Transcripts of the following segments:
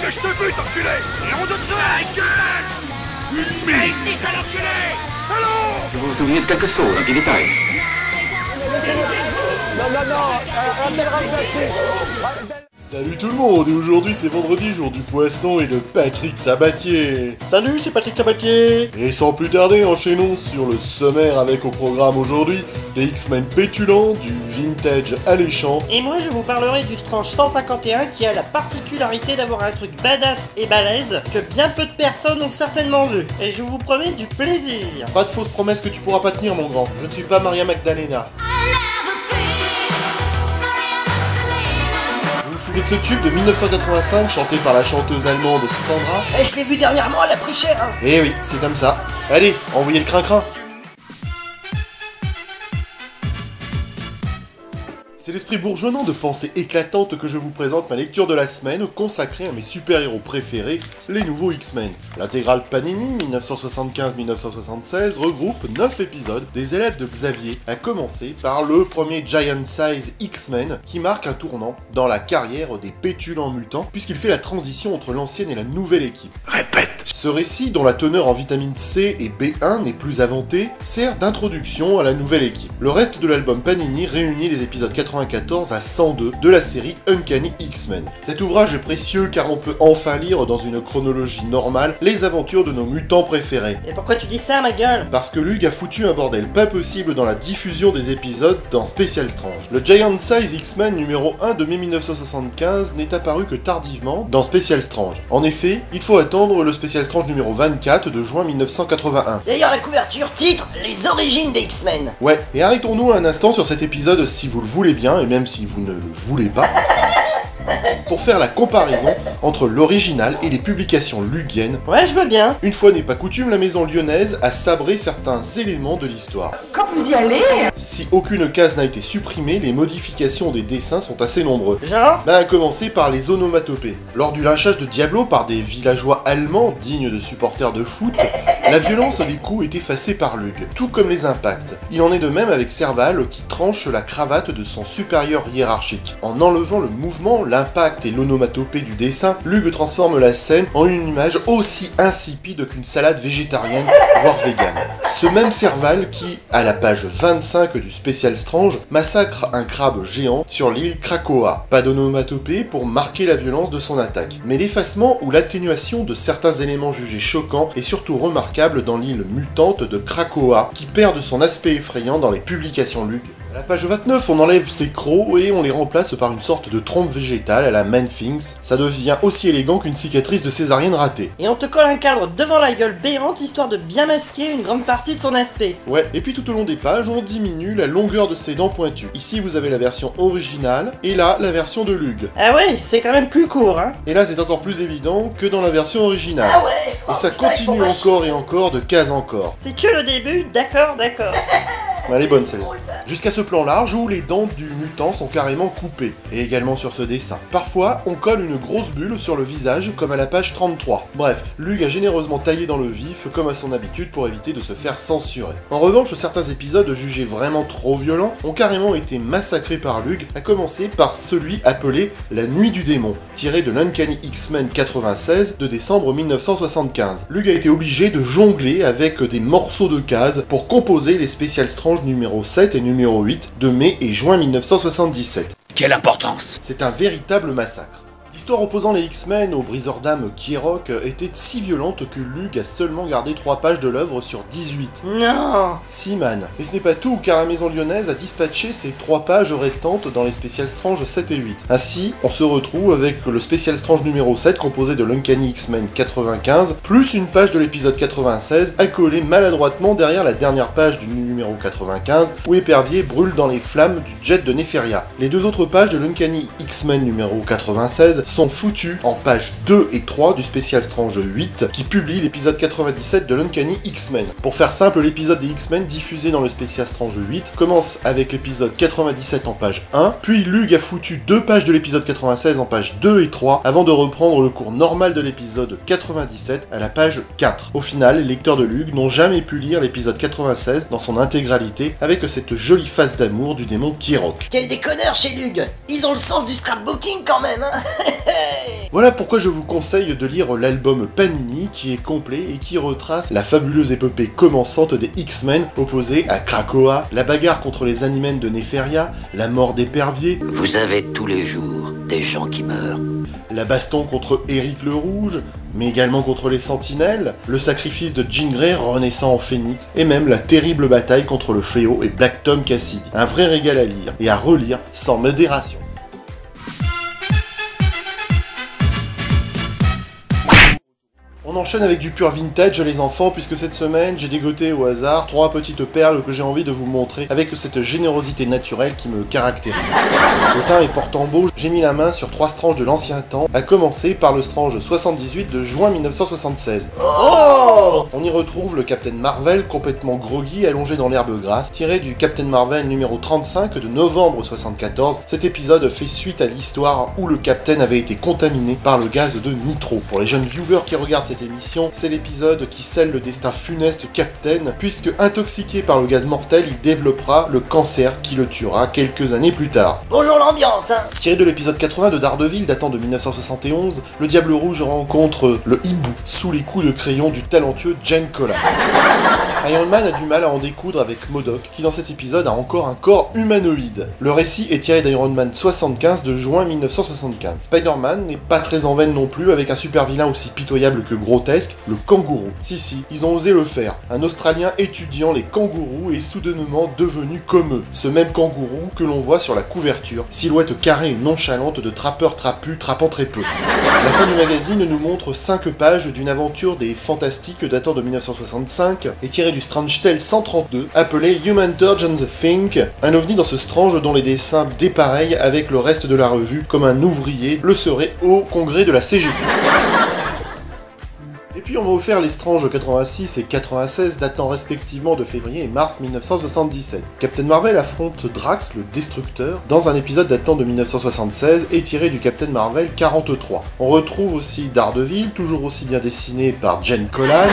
que je te bute, enculé! Et on donne ça! Une mine! Ici, sale enculé! Salaud! Vous vous souvenez de quelque chose, un petit détail? Salut tout le monde, et aujourd'hui c'est vendredi, jour du poisson et de Patrick Sabatier. Salut, c'est Patrick Sabatier. Et sans plus tarder, enchaînons sur le sommaire avec au programme aujourd'hui des X-Men pétulants, du vintage alléchant. Et moi je vous parlerai du Strange 151 qui a la particularité d'avoir un truc badass et balèze que bien peu de personnes ont certainement vu. Et je vous promets du plaisir. Pas de fausses promesses que tu pourras pas tenir mon grand, je ne suis pas Maria Magdalena. Vous vous souvenez de ce tube de 1985 chanté par la chanteuse allemande Sandra? Et je l'ai vu dernièrement, elle a pris cher hein. Eh oui, c'est comme ça. Allez, envoyez le crin-crin. C'est l'esprit bourgeonnant de pensée éclatante que je vous présente ma lecture de la semaine consacrée à mes super-héros préférés, les nouveaux X-Men. L'intégrale Panini 1975-1976 regroupe 9 épisodes des élèves de Xavier, à commencer par le premier Giant Size X-Men qui marque un tournant dans la carrière des pétulants mutants puisqu'il fait la transition entre l'ancienne et la nouvelle équipe. Répète! Ce récit, dont la teneur en vitamine C et B1 n'est plus inventée, sert d'introduction à la nouvelle équipe. Le reste de l'album Panini réunit les épisodes 94 à 102 de la série Uncanny X-Men. Cet ouvrage est précieux car on peut enfin lire dans une chronologie normale les aventures de nos mutants préférés. Et pourquoi tu dis ça ma gueule? Parce que Lug a foutu un bordel pas possible dans la diffusion des épisodes dans Special Strange. Le Giant Size X-Men numéro 1 de mai 1975 n'est apparu que tardivement dans Special Strange. En effet, il faut attendre le Special Strange numéro 24 de juin 1981. D'ailleurs la couverture titre Les origines des X-Men. Ouais, et arrêtons-nous un instant sur cet épisode si vous le voulez bien, et même si vous ne le voulez pas, pour faire la comparaison entre l'original et les publications lugiennes. Ouais je veux bien. Une fois n'est pas coutume, la maison lyonnaise a sabré certains éléments de l'histoire. Quand vous y allez, Si aucune case n'a été supprimée, les modifications des dessins sont assez nombreux. Genre? À commencer par les onomatopées. Lors du lynchage de Diablo par des villageois allemands dignes de supporters de foot, la violence des coups est effacée par Lug, tout comme les impacts. Il en est de même avec Serval qui tranche la cravate de son supérieur hiérarchique. En enlevant le mouvement, l'impact et l'onomatopée du dessin, Lug transforme la scène en une image aussi insipide qu'une salade végétarienne, voire végane. Ce même Serval qui, à la page 25 du Special Strange, massacre un crabe géant sur l'île Krakoa. Pas d'onomatopée pour marquer la violence de son attaque, mais l'effacement ou l'atténuation de certains éléments jugés choquants est surtout remarquable dans l'île mutante de Krakoa, qui perd de son aspect effrayant dans les publications Lug. À la page 29, on enlève ses crocs et on les remplace par une sorte de trompe végétale à la Man-Things. Ça devient aussi élégant qu'une cicatrice de césarienne ratée. Et on te colle un cadre devant la gueule béante histoire de bien masquer une grande partie de son aspect. Ouais, et puis tout au long des pages, on diminue la longueur de ses dents pointues. Ici, vous avez la version originale, et là, la version de Lug. Ah ouais, c'est quand même plus court hein. Et là, c'est encore plus évident que dans la version originale. Ah ouais. Et ça continue encore et encore de case encore. C'est que le début, d'accord. Elle est bonne celle-là. Jusqu'à ce plan large où les dents du mutant sont carrément coupées, et également sur ce dessin. Parfois, on colle une grosse bulle sur le visage, comme à la page 33. Bref, Lug a généreusement taillé dans le vif, comme à son habitude, pour éviter de se faire censurer. En revanche, certains épisodes jugés vraiment trop violents ont carrément été massacrés par Lug, à commencer par celui appelé La Nuit du Démon, tiré de l'Uncanny X-Men 96 de décembre 1975. Lug a été obligé de jongler avec des morceaux de cases pour composer les Special Strange numéro 7 et numéro 8 de mai et juin 1977. Quelle importance! C'est un véritable massacre. L'histoire opposant les X-Men au briseur d'âme Kierok était si violente que Lug a seulement gardé 3 pages de l'œuvre sur 18. Non. Si man. Et ce n'est pas tout, car la maison lyonnaise a dispatché ces 3 pages restantes dans les Special Strange 7 et 8. Ainsi, on se retrouve avec le Special Strange numéro 7 composé de l'Uncanny X-Men 95, plus une page de l'épisode 96 accolée maladroitement derrière la dernière page du numéro 95, où Épervier brûle dans les flammes du jet de Neferia. Les 2 autres pages de l'Uncanny X-Men numéro 96 sont foutus en pages 2 et 3 du Special Strange 8, qui publie l'épisode 97 de l'Uncanny X-Men. Pour faire simple, l'épisode des X-Men diffusé dans le Special Strange 8 commence avec l'épisode 97 en page 1, puis Lug a foutu 2 pages de l'épisode 96 en page 2 et 3, avant de reprendre le cours normal de l'épisode 97 à la page 4. Au final, les lecteurs de Lug n'ont jamais pu lire l'épisode 96 dans son intégralité, avec cette jolie face d'amour du démon Kierok. Quel déconneur chez Lug. Ils ont le sens du scrapbooking quand même hein. Voilà pourquoi je vous conseille de lire l'album Panini qui est complet et qui retrace la fabuleuse épopée commençante des X-Men opposés à Krakoa, la bagarre contre les Animens de Neferia, la mort d'Épervier, Vous avez tous les jours des gens qui meurent. la baston contre Éric le Rouge, mais également contre les Sentinelles, le sacrifice de Jean Grey renaissant en Phénix, et même la terrible bataille contre le Fléau et Black Tom Cassidy. Un vrai régal à lire et à relire sans modération. On enchaîne avec du pur vintage les enfants, puisque cette semaine j'ai dégoté au hasard 3 petites perles que j'ai envie de vous montrer avec cette générosité naturelle qui me caractérise. Le teint est portant beau, j'ai mis la main sur 3 stranges de l'ancien temps, à commencer par le strange 78 de juin 1976. On y retrouve le Captain Marvel complètement groggy allongé dans l'herbe grasse, tiré du Captain Marvel numéro 35 de novembre 74. Cet épisode fait suite à l'histoire où le Captain avait été contaminé par le gaz de nitro. Pour les jeunes viewers qui regardent cette émission, c'est l'épisode qui scelle le destin funeste du Captain, puisque intoxiqué par le gaz mortel, il développera le cancer qui le tuera quelques années plus tard. Bonjour l'ambiance, hein. Tiré de l'épisode 80 de Daredevil datant de 1971, le Diable Rouge rencontre le hibou sous les coups de crayon du talentueux Jen Collan. Iron Man a du mal à en découdre avec MODOK, qui dans cet épisode a encore un corps humanoïde. Le récit est tiré d'Iron Man 75 de juin 1975. Spider-Man n'est pas très en veine non plus, avec un super vilain aussi pitoyable que grotesque, le kangourou. Si, ils ont osé le faire. Un Australien étudiant les kangourous est soudainement devenu comme eux. Ce même kangourou que l'on voit sur la couverture, silhouette carrée et nonchalante de trappeur trapu trappant très peu. La fin du magazine nous montre 5 pages d'une aventure des Fantastiques datant de 1965 et tirée du Strange Tale 132, appelé Human Torch and the Think, un ovni dans ce Strange dont les dessins dépareillent avec le reste de la revue, comme un ouvrier le serait au congrès de la CGT. Et puis on m'a offert les Strange 86 et 96 datant respectivement de février et mars 1977. Captain Marvel affronte Drax le Destructeur dans un épisode datant de 1976 et tiré du Captain Marvel 43. On retrouve aussi Daredevil, toujours aussi bien dessiné par Jen Collan,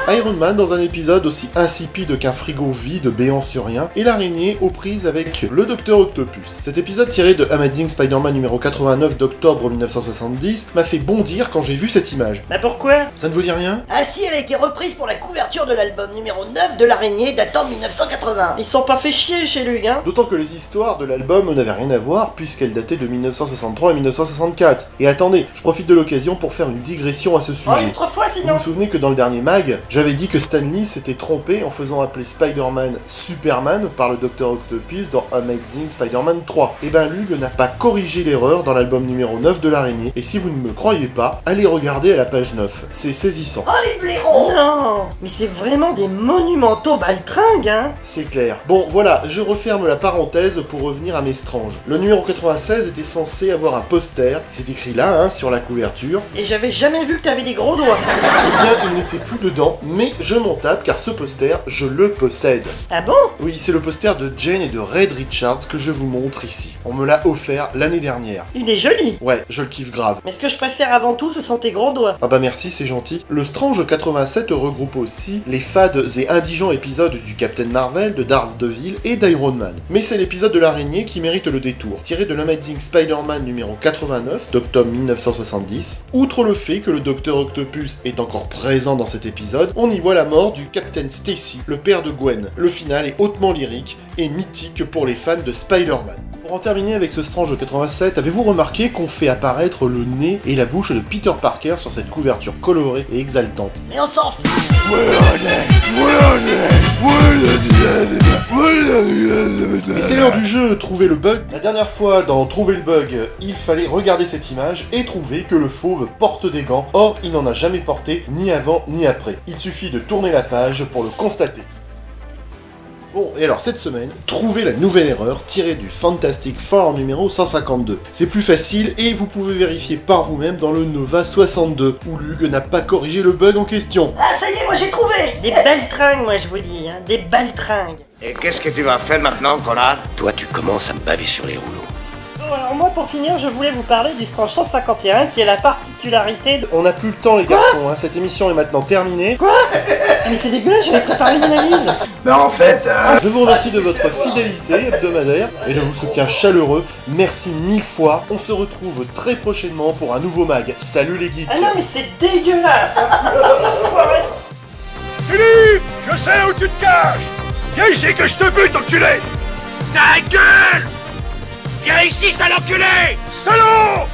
Iron Man dans un épisode aussi insipide qu'un frigo vide béant sur rien, et l'araignée aux prises avec le Docteur Octopus. Cet épisode tiré de Amazing Spider-Man numéro 89 d'octobre 1970 m'a fait bondir quand j'ai vu cette image. Bah pourquoi? Ça ne vous dit rien? Ah si, elle a été reprise pour la couverture de l'album numéro 9 de l'araignée datant de 1980. Ils sont pas fait chier chez lui, hein? D'autant que les histoires de l'album n'avaient rien à voir puisqu'elles dataient de 1963 et 1964. Et attendez, je profite de l'occasion pour faire une digression à ce Oh, sujet. une autre fois Vous sinon! vous souvenez que dans le dernier mag, j'avais dit que Stan Lee s'était trompé en faisant appeler Spider-Man Superman par le Dr Octopus dans Amazing Spider-Man 3. Et ben Lug n'a pas corrigé l'erreur dans l'album numéro 9 de l'araignée, et si vous ne me croyez pas, allez regarder à la page 9. C'est saisissant. Oh les blaireaux! Non! Mais c'est vraiment des monumentaux baltringues, hein! C'est clair. Bon, voilà, je referme la parenthèse pour revenir à mes Strange. Le numéro 96 était censé avoir un poster, c'est écrit là, hein, sur la couverture. Et j'avais jamais vu que t'avais des gros doigts! Eh bien, il n'était plus dedans, mais je m'en tape car ce poster, je le possède. Ah bon? Oui, c'est le poster de Jane et de Reed Richards que je vous montre ici. On me l'a offert l'année dernière. Il est joli! Ouais, je le kiffe grave. Mais ce que je préfère avant tout, ce sont tes gros doigts. Ah bah merci, c'est gentil. Le Strange 87 regroupe aussi les fades et indigents épisodes du Captain Marvel, de Daredevil et d'Iron Man. Mais c'est l'épisode de l'araignée qui mérite le détour. Tiré de l'Amazing Spider-Man numéro 89 d'octobre 1970, outre le fait que le Dr Octopus est encore présent dans cet épisode, on y voit la mort du Captain Stacy, le père de Gwen. Le final est hautement lyrique et mythique pour les fans de Spider-Man. Pour en terminer avec ce Strange 87, avez-vous remarqué qu'on fait apparaître le nez et la bouche de Peter Parker sur cette couverture colorée et exaltante? Mais on s'en fout! Et c'est l'heure du jeu, trouver le bug. La dernière fois, dans Trouver le bug, il fallait regarder cette image et trouver que le fauve porte des gants. Or, il n'en a jamais porté, ni avant ni après. Il suffit de tourner la page pour le constater. Bon, et alors cette semaine, trouvez la nouvelle erreur tirée du Fantastic Four numéro 152. C'est plus facile et vous pouvez vérifier par vous-même dans le Nova 62, où Lug n'a pas corrigé le bug en question. Ah ça y est, moi j'ai trouvé! Des baltringues, moi je vous dis, hein. Des baltringues. Et qu'est-ce que tu vas faire maintenant, connard? Toi, tu commences à me baver sur les rouleaux. Bon, alors moi pour finir, je voulais vous parler du Strange 151 qui est la particularité de... On n'a plus le temps les garçons, hein. Cette émission est maintenant terminée. Quoi? Mais c'est dégueulasse, j'avais préparé une analyse. Mais en fait, Je vous remercie de votre fidélité hebdomadaire et de vos soutiens chaleureux. Merci 1000 fois. On se retrouve très prochainement pour un nouveau mag. Salut les geeks. Ah non mais c'est dégueulasse hein. Enfoiré. Philippe, je sais où tu te caches. Viens ici que je te bute, enculé. Ta gueule. Viens ici, sale enculé. Salaud.